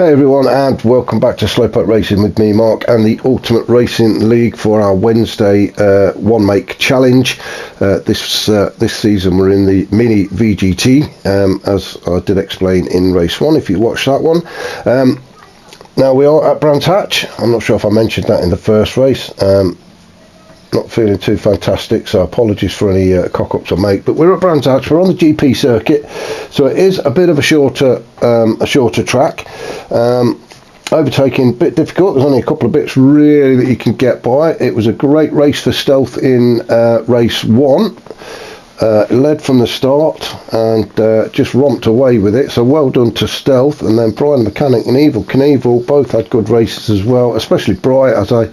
Hey everyone, and welcome back to Slowpoke Racing with me, Mark, and the Ultimate Racing League for our Wednesday one make challenge. This season we're in the Mini VGT, as I did explain in race 1 if you watched that one. Now we are at Brands Hatch. I'm not sure if I mentioned that in the first race. Not feeling too fantastic, so apologies for any cock-ups I make, but we're at Brands Hatch. We're on the GP circuit, so it is a bit of a shorter track. Overtaking a bit difficult. There's only a couple of bits really that you can get by. It was a great race for Stealth in race 1. Led from the start and just romped away with it, so well done to Stealth. And then Brian the Mechanic and Evil Knievel both had good races as well, especially Brian, as I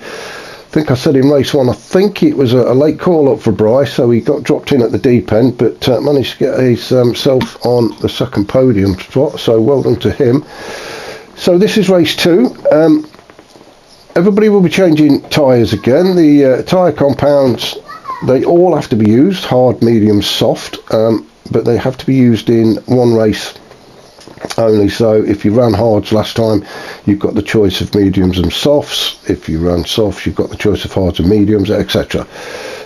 think I said in race 1. I think it was a late call up for Bryce, so he got dropped in at the deep end, but managed to get himself on the second podium spot, so well done to him. So this is race 2. Everybody will be changing tyres again. The tyre compounds, they all have to be used, hard, medium, soft, but they have to be used in one race only. So if you ran hards last time, you've got the choice of mediums and softs. If you ran softs, you've got the choice of hards and mediums, etc.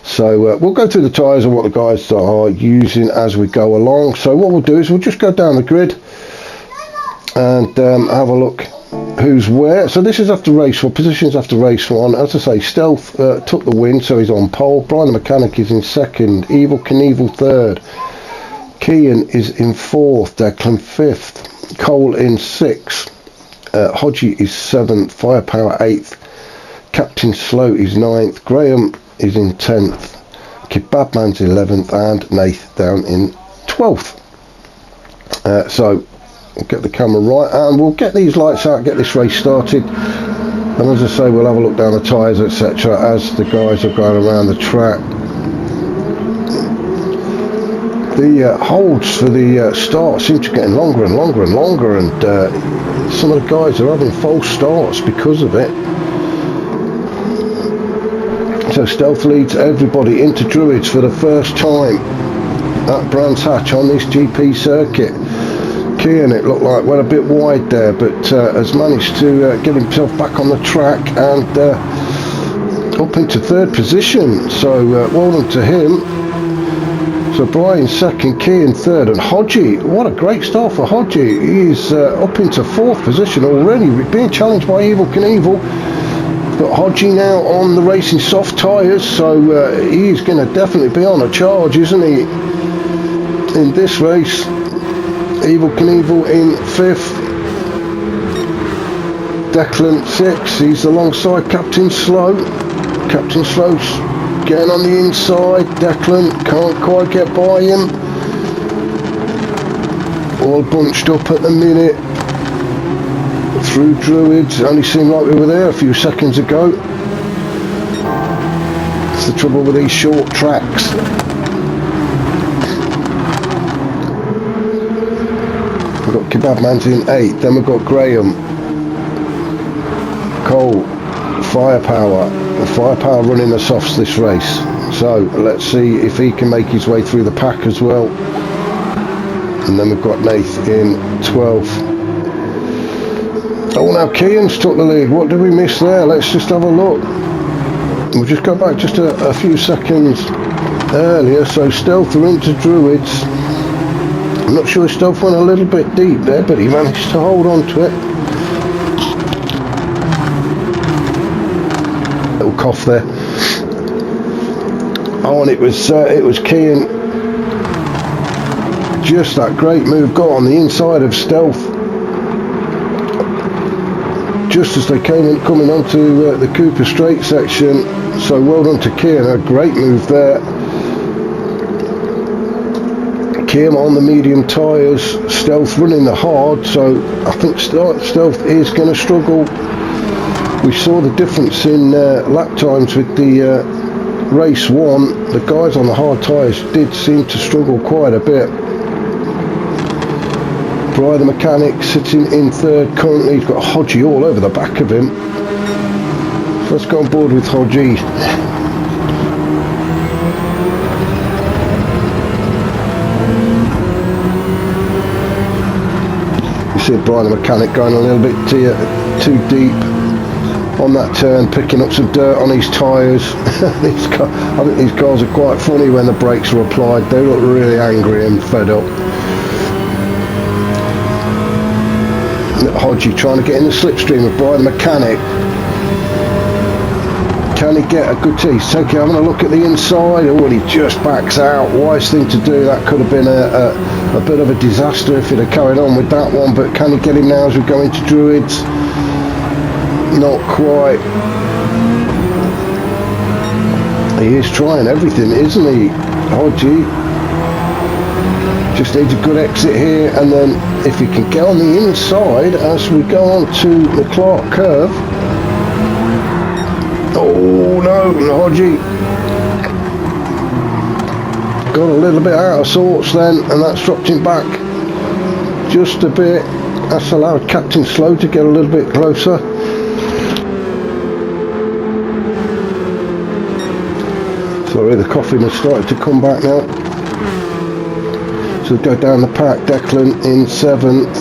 So we'll go through the tyres and what the guys are using as we go along. So what we'll do is we'll just go down the grid and have a look who's where. So this is after race 1, positions after race 1. As I say, Stealth took the win, so he's on pole. Brian the Mechanic is in second, Evil Knievel third, Kean is in 4th, Declan 5th, Cole in 6th, Hodgie is 7th, Firepower 8th, Captain Slow is 9th, Graham is in 10th, Kebabman's 11th, and Nath down in 12th. So we'll get the camera right and we'll get these lights out, get this race started, and as I say, we'll have a look down the tyres, etc. as the guys are going around the track. The holds for the start seem to be getting longer and longer and longer, and some of the guys are having false starts because of it. So Stealth leads everybody into Druids for the first time at Brands Hatch on this GP circuit. Kean, it looked like, went a bit wide there, but has managed to get himself back on the track and up into 3rd position, so well done to him. So Brian second, Kean third, and Hodgie, what a great start for Hodgie. He's up into 4th position already, being challenged by Evil Knievel. But Hodgie now on the racing soft tyres, so he's going to definitely be on a charge, isn't he, in this race. Evil Knievel in 5th, Declan 6th, he's alongside Captain Slow. Captain Slow's getting on the inside, Declan can't quite get by him. All bunched up at the minute through Druids. Only seemed like we were there a few seconds ago. It's the trouble with these short tracks. We've got Kebabman's in 8th, then we've got Graham, Cole, Firepower running the softs this race, so let's see if he can make his way through the pack as well. And then we've got Nath in 12th. Oh, now Kean's took the lead. What did we miss there? Let's just have a look. We'll just go back just a few seconds earlier. So Stealth are into Druids. I'm not sure if Stealth went a little bit deep there, but he managed to hold on to it. Little cough there. Oh, and it was Kean. Just that great move got on the inside of Stealth just as they coming onto the Cooper Straight section. So well done to Kean, a great move there. Kean on the medium tyres, Stealth running the hard, so I think Stealth is going to struggle. We saw the difference in lap times with the race 1. The guys on the hard tyres did seem to struggle quite a bit. Brian the Mechanic sitting in 3rd currently. He's got Hodgie all over the back of him. So let's go on board with Hodgie. see Brian the mechanic going a little bit too deep on that turn, picking up some dirt on his tyres. I think these cars are quite funny when the brakes are applied. They look really angry and fed up. Hodgie trying to get in the slipstream of Brian the mechanic. Can he get a good tee? He's having a look at the inside. Oh, and he just backs out. Wise thing to do. That could have been a bit of a disaster if he'd have carried on with that one. But can he get him now as we go into Druids? Not quite. He is trying everything, isn't he, Hodgie? Just needs a good exit here, and then if he can get on the inside as we go on to the Clark curve. Oh no, Hodgie got a little bit out of sorts then, and that's dropped him back just a bit. That's allowed Captain Slow to get a little bit closer. Sorry, the coughing has started to come back now. So go down the pack. Declan in 7th.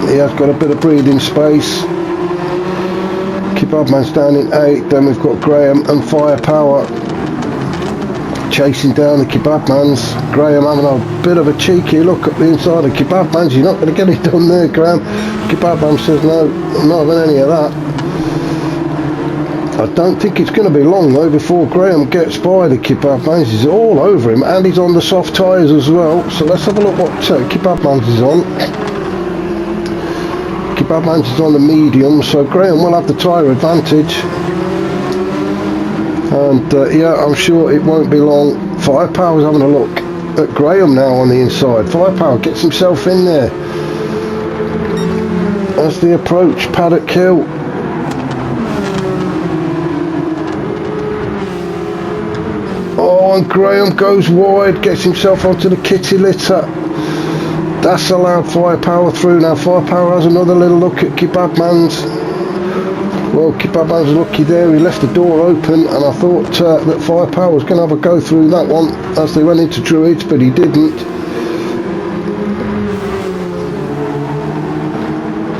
He has got a bit of breathing space. Kebabman's down in 8th. Then we've got Graham and Firepower chasing down the Kebabmans. Graham having a bit of a cheeky look at the inside of Kebabmans. You're not going to get it done there, Graham. Kebabman says no, I'm not having any of that. I don't think it's going to be long though before Graham gets by the Kebabmans. He's all over him, and he's on the soft tyres as well. So let's have a look what Kebabmans is on. Kebabmans is on the medium, so Graham will have the tyre advantage. And yeah, I'm sure it won't be long. Firepower's having a look at Graham now on the inside. Firepower gets himself in there as they approach Paddock Hill. Oh, and Graham goes wide, gets himself onto the kitty litter. That's allowed Firepower through. Now Firepower has another little look at Kebabman's. Well, Kebabman's lucky there, he left the door open, and I thought that Firepower was going to have a go through that one as they went into Druids, but he didn't.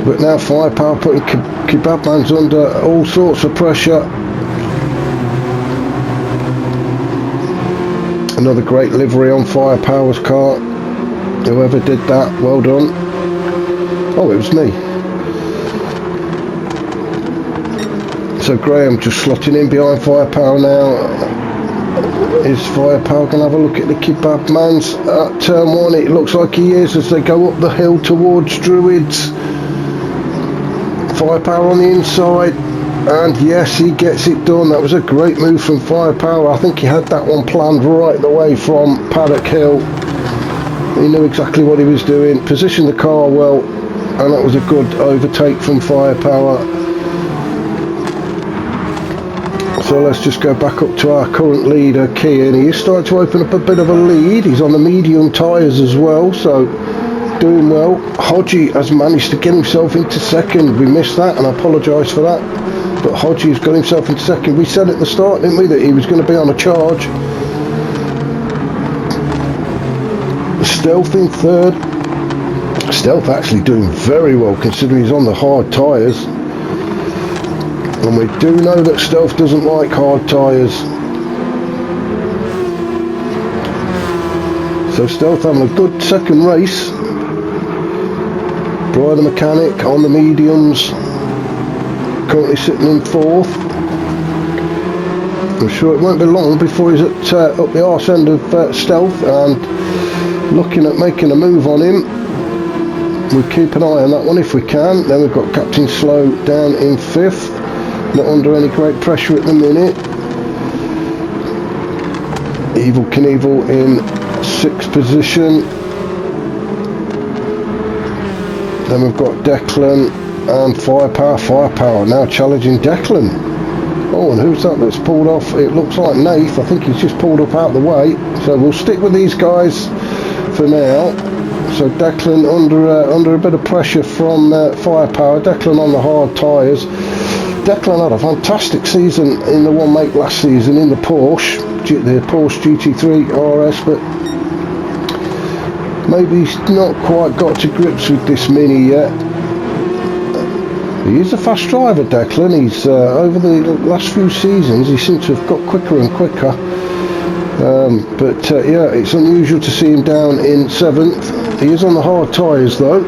But now Firepower putting Kebabman's under all sorts of pressure. Another great livery on Firepower's car. Whoever did that, well done. Oh, it was me. So Graham just slotting in behind Firepower now. Is Firepower going to have a look at the Kebabmans at turn 1? It looks like he is as they go up the hill towards Druids. Firepower on the inside. And yes, he gets it done. That was a great move from Firepower. I think he had that one planned right the way from Paddock Hill. He knew exactly what he was doing, positioned the car well, and that was a good overtake from Firepower. So let's just go back up to our current leader, Kean. He is starting to open up a bit of a lead. He's on the medium tyres as well, so doing well. Hodgie has managed to get himself into 2nd. We missed that, and I apologise for that. But Hodgie's got himself in 2nd. We said at the start, didn't we, that he was going to be on a charge. Stealth in 3rd. Stealth actually doing very well considering he's on the hard tyres. And we do know that Stealth doesn't like hard tyres. So Stealth having a good 2nd race. Brian the mechanic on the mediums. Currently sitting in 4th. I'm sure it won't be long before he's at up the arse end of Stealth and looking at making a move on him. We'll keep an eye on that one if we can. Then we've got Captain Slow down in 5th. Not under any great pressure at the minute. Evil Knievel in 6th position. Then we've got Declan and Firepower. Firepower now challenging Declan. Oh, and who's that that's pulled off? It looks like Nath. I think he's just pulled up out the way. So we'll stick with these guys for now. So Declan under a bit of pressure from Firepower. Declan on the hard tyres. Declan had a fantastic season in the one make last season in the Porsche GT3 RS, but maybe he's not quite got to grips with this Mini yet. He is a fast driver, Declan. He's over the last few seasons he seems to have got quicker and quicker. Yeah, it's unusual to see him down in 7th. He is on the hard tyres though,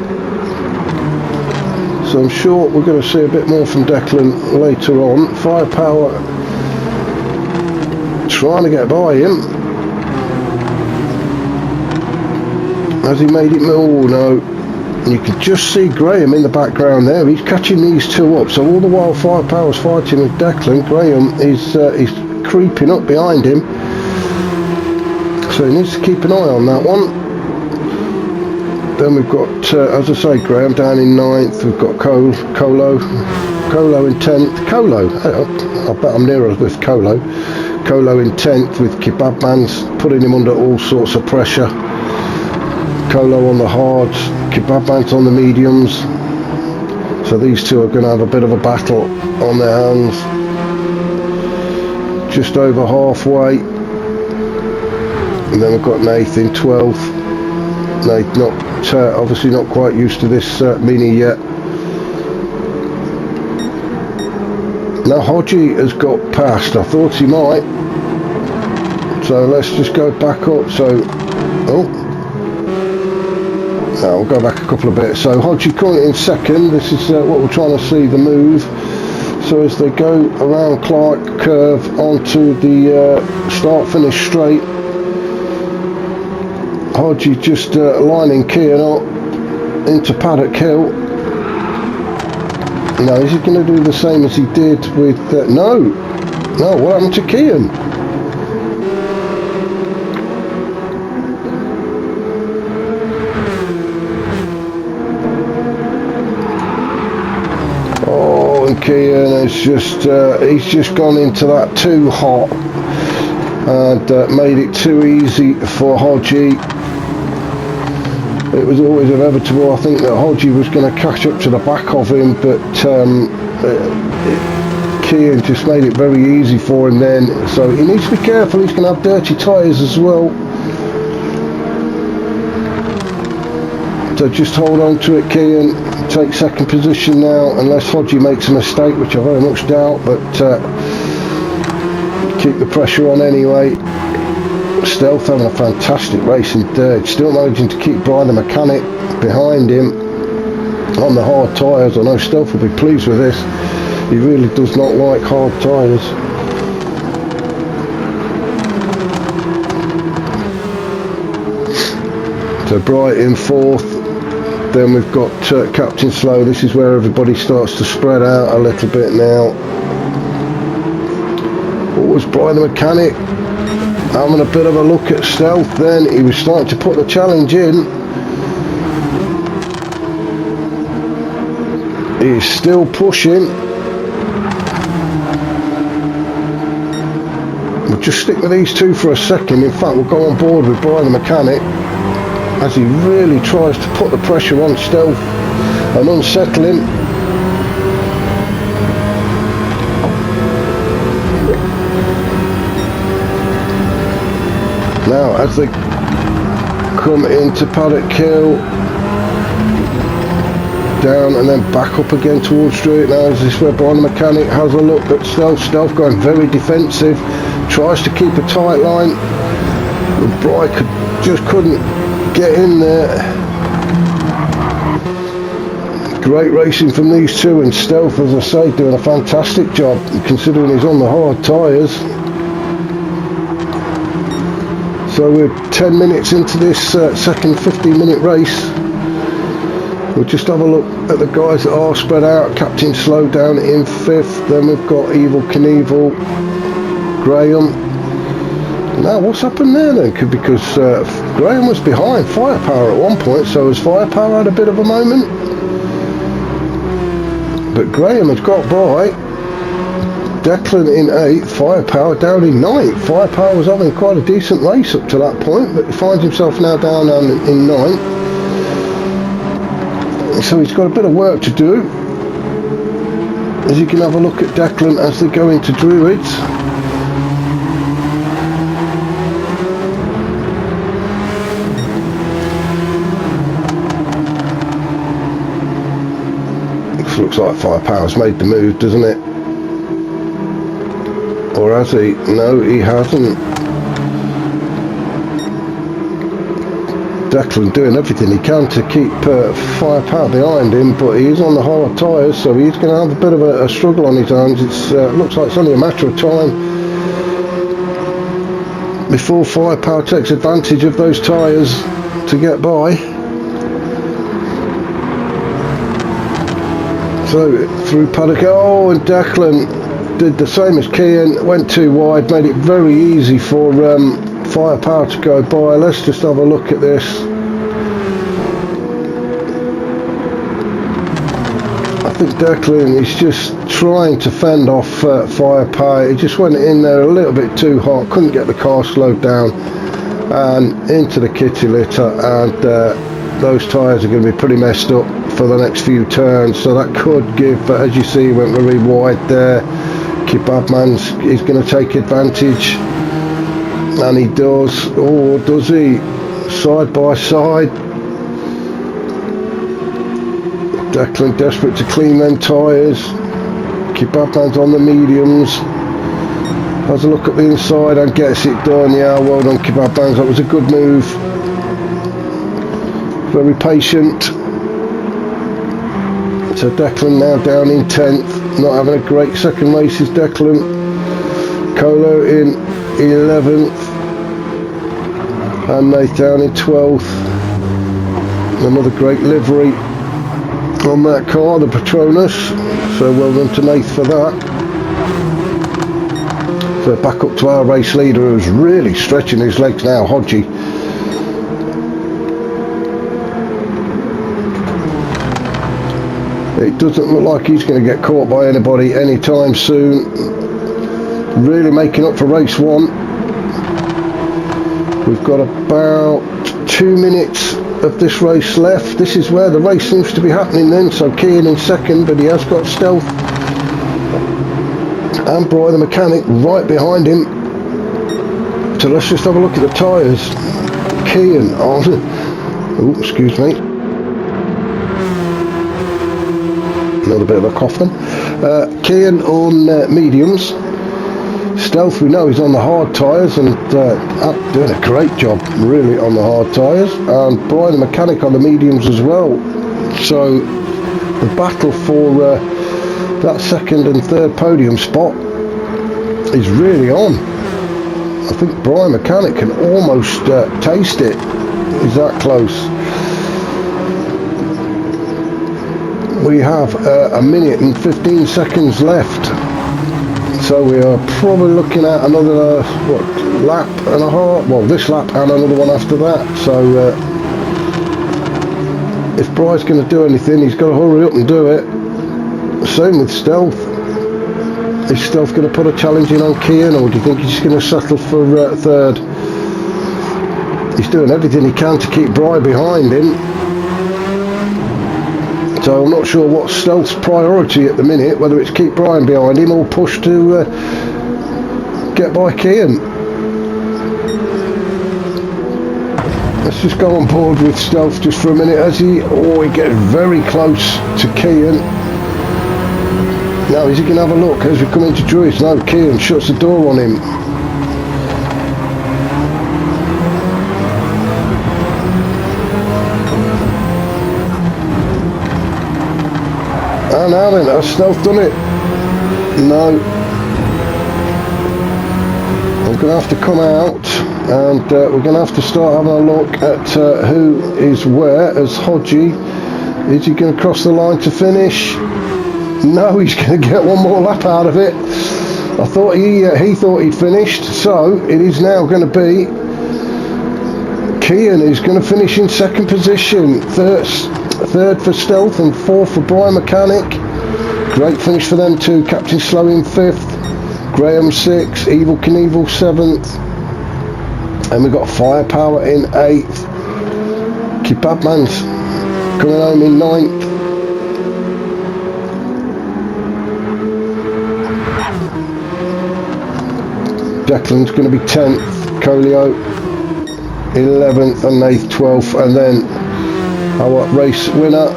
so I'm sure we're going to see a bit more from Declan later on. Firepower trying to get by him. Has he made it? Oh no. You can just see Graham in the background there. He's catching these two up. So all the while Firepower's fighting with Declan, Graham is creeping up behind him. So he needs to keep an eye on that one. Then we've got, as I say, Graham down in 9th. We've got Colo in 10th. Colo, I bet I'm nearer with Colo. Colo in 10th with Kebabman's putting him under all sorts of pressure. Colo on the hards, Kebabman's on the mediums. So these two are going to have a bit of a battle on their hands. Just over halfway. And then we've got Nathan 12th. Nate obviously not quite used to this Mini yet. Now Hodgie has got past. I thought he might. So let's just go back up. So, I'll go back a couple of bits. So Hodgie currently in 2nd. This is what we're trying to see, the move. So as they go around Clark curve onto the start-finish straight, Hodgie just lining Kian up into Paddock Hill. Now is he going to do the same as he did with... no, what happened to Kian? Oh, and Kian is just... he's just gone into that too hot and made it too easy for Hodgie. It was always inevitable, I think, that Hodgie was going to catch up to the back of him, but Kian just made it very easy for him then. So he needs to be careful, he's going to have dirty tyres as well. So just hold on to it, Kian. Take 2nd position now, unless Hodgie makes a mistake, which I very much doubt, but keep the pressure on anyway. Stealth having a fantastic race in 3rd, still managing to keep Brian the mechanic behind him on the hard tyres. I know Stealth will be pleased with this. He really does not like hard tyres. So Bright in 4th. Then we've got Captain Slow. This is where everybody starts to spread out a little bit now. What was Brian the mechanic? Having a bit of a look at Stealth then. He was starting to put the challenge in. He's still pushing. We'll just stick with these two for a second. In fact, we'll go on board with Brian the mechanic as he really tries to put the pressure on Stealth and unsettle him. Now as they come into Paddock Hill, down and then back up again towards Street. Now is this where Brian the mechanic has a look at Stealth. Stealth going very defensive, tries to keep a tight line, but Brian just couldn't get in there. Great racing from these two, and Stealth, as I say, doing a fantastic job considering he's on the hard tyres. So we're 10 minutes into this second 15-minute race. We'll just have a look at the guys that are spread out. Captain Slow down in 5th. Then we've got Evil Knievel, Graham. Now what's happened there then? Because Graham was behind Firepower at one point, so has Firepower had a bit of a moment? But Graham has got by. Declan in 8th, Firepower down in 9th. Firepower was having quite a decent race up to that point, but he finds himself now down in 9th. So he's got a bit of work to do. As you can have a look at Declan as they go into Druids. looks like Firepower's made the move, doesn't it? Or has he? No, he hasn't. Declan doing everything he can to keep Firepower behind him, but he is on the hard tyres, so he's going to have a bit of a struggle on his hands. It looks like it's only a matter of time before Firepower takes advantage of those tyres to get by. So through paddock, oh, and Declan did the same as Kian, went too wide, made it very easy for Firepower to go by. Let's just have a look at this. I think Declan is just trying to fend off Firepower. He just went in there a little bit too hot, couldn't get the car slowed down and into the kitty litter, and those tyres are going to be pretty messed up for the next few turns, so that could give, as you see, went very wide there. Kebabman's is going to take advantage, and he does. Oh, does he? Side by side. Declan desperate to clean them tyres. Kebabman's on the mediums. Has a look at the inside and gets it done. Yeah, well done Kebabman's. That was a good move. Very patient. So Declan now down in 10th. Not having a great second race is Declan. Colo in 11th. And Nath down in 12th. Another great livery on that car, the Patronus. So well done to Nath for that. So back up to our race leader, who's really stretching his legs now, Hodgie. It doesn't look like he's going to get caught by anybody anytime soon. Really making up for race 1. We've got about 2 minutes of this race left. This is where the race seems to be happening then. So Kian in second, but he has got Stealth and Brian the mechanic right behind him. So let's just have a look at the tyres. Kian on, oh, excuse me, another bit of a cough then. Kian on mediums. Stealth, we know he's on the hard tyres, and doing a great job really on the hard tyres, and Brian the mechanic on the mediums as well. So the battle for that second and third podium spot is really on. I think Brian mechanic can almost taste it. He's that close. We have a minute and 15 seconds left. So we are probably looking at another lap and a half. Well, this lap and another one after that. So if Brian's going to do anything, he's got to hurry up and do it. Same with Stealth. Is Stealth going to put a challenge in on Kian, or do you think he's just going to settle for third? He's doing everything he can to keep Brian behind him. So I'm not sure what Stealth's priority at the minute, whether it's keep Brian behind him or push to get by Kian. Let's just go on board with Stealth just for a minute as he gets very close to Kian. Now is he going to have a look as we come into Druids? No, Kian shuts the door on him. Now then, has Stealth done it? No. I'm going to have to come out, and we're going to have to start having a look at who is where as Hodgie. Is he going to cross the line to finish? No, he's going to get one more lap out of it. I thought he thought he'd finished, so it is now going to be Kian is going to finish in second position. Third for Stealth and fourth for Brian Mechanic. Great finish for them too. Captain Slow in 5th, Graham 6th, Evil Knievel 7th, and we've got Firepower in 8th. Kebabman's coming home in 9th. Declan's going to be 10th, Colio 11th, and Nath 12th, and then our race winner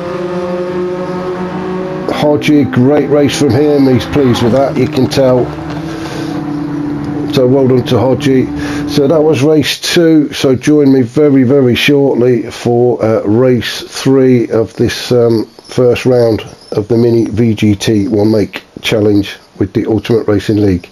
Hodgie, great race from him. He's pleased with that, you can tell. So well done to Hodgie. So that was race 2. So join me very shortly for race 3 of this first round of the Mini VGT One Make Challenge with the Ultimate Racing League.